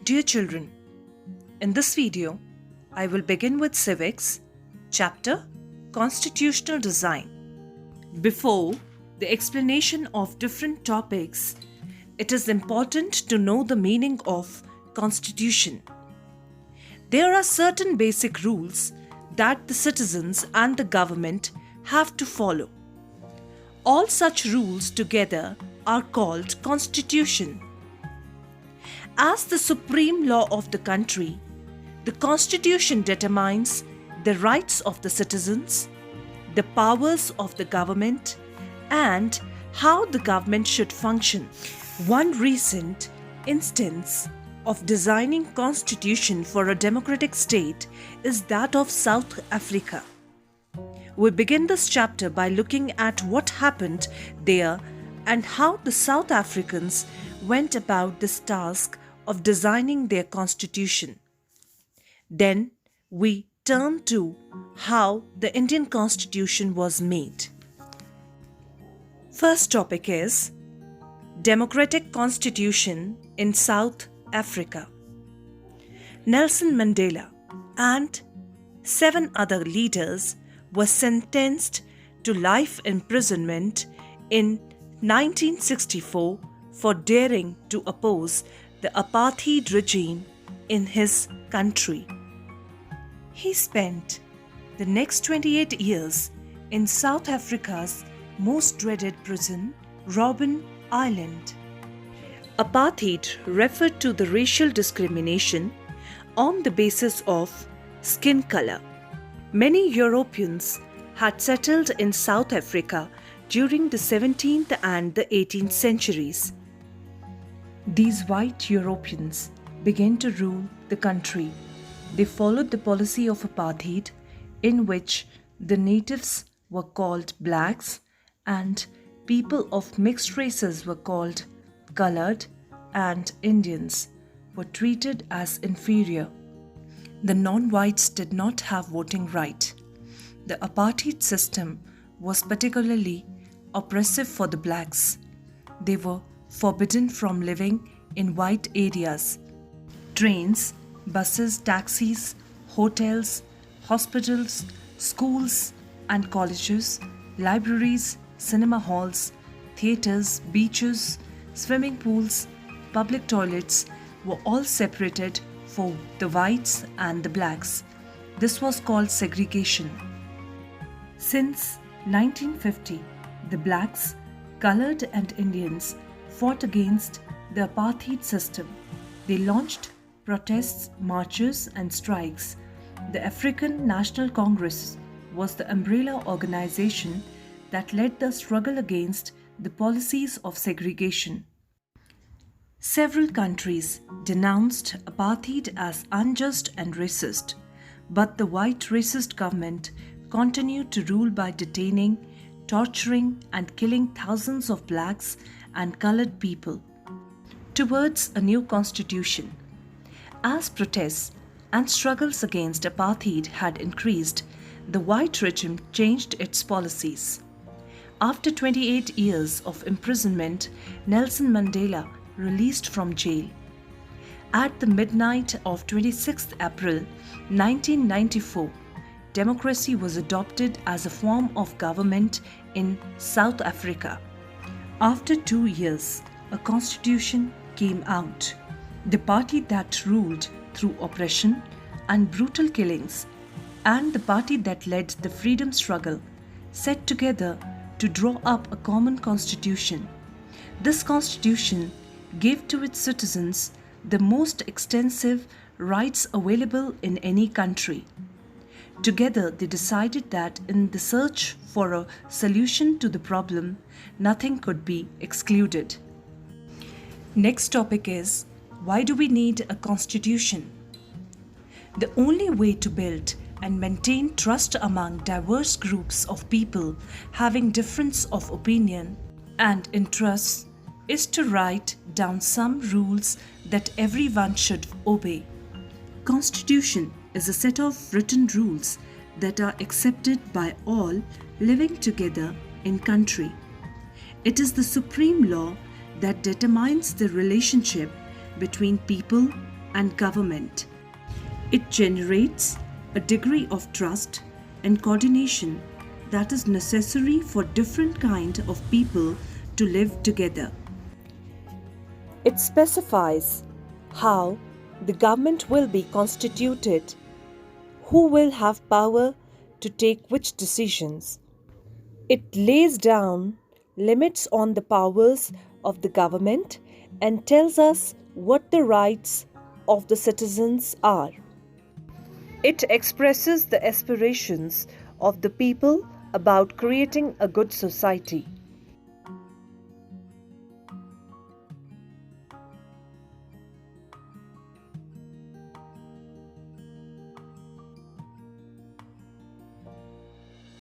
Dear children, in this video, I will begin with Civics, chapter Constitutional Design. Before the explanation of different topics, it is important to know the meaning of Constitution. There are certain basic rules that the citizens and the government have to follow. All such rules together are called Constitution. As the supreme law of the country, the Constitution determines the rights of the citizens, the powers of the government, and how the government should function. One recent instance of designing constitution for a democratic state is that of South Africa. We begin this chapter by looking at what happened there and how the South Africans went about this task of designing their constitution. Then we turn to how the Indian Constitution was made. First topic is Democratic Constitution in South Africa. Nelson Mandela and 7 other leaders were sentenced to life imprisonment in 1964 for daring to oppose the apartheid regime in his country. He spent the next 28 years in South Africa's most dreaded prison, Robben Island. Apartheid referred to the racial discrimination on the basis of skin color. Many Europeans had settled in South Africa during the 17th and the 18th centuries. These white Europeans began to rule the country. They followed the policy of apartheid, in which the natives were called blacks and people of mixed races were called colored, and Indians were treated as inferior. The non-whites did not have voting right. The apartheid system was particularly oppressive for the blacks. They were forbidden from living in white areas. Trains, buses, taxis, hotels, hospitals, schools and colleges, libraries, cinema halls, theatres, beaches, swimming pools, public toilets were all separated for the whites and the blacks. This was called segregation. Since 1950, the blacks, colored and Indians fought against the apartheid system. They launched protests, marches and strikes. The African National Congress was the umbrella organization that led the struggle against the policies of segregation. Several countries denounced apartheid as unjust and racist, but the white racist government continued to rule by detaining, torturing and killing thousands of blacks and colored people. Towards a new constitution. As protests and struggles against apartheid had increased, the white regime changed its policies. After 28 years of imprisonment, Nelson Mandela released from jail. At the midnight of 26th April 1994, democracy was adopted as a form of government in South Africa. After 2 years, a constitution came out. The party that ruled through oppression and brutal killings, and the party that led the freedom struggle, set together to draw up a common constitution. This constitution gave to its citizens the most extensive rights available in any country. Together, they decided that in the search for a solution to the problem, nothing could be excluded. Next topic is, why do we need a constitution? The only way to build and maintain trust among diverse groups of people having difference of opinion and interests is to write down some rules that everyone should obey. Constitution is a set of written rules that are accepted by all living together in country. It is the supreme law that determines the relationship between people and government. It generates a degree of trust and coordination that is necessary for different kinds of people to live together. It specifies how the government will be constituted, who will have power to take which decisions. It lays down limits on the powers of the government and tells us what the rights of the citizens are. It expresses the aspirations of the people about creating a good society.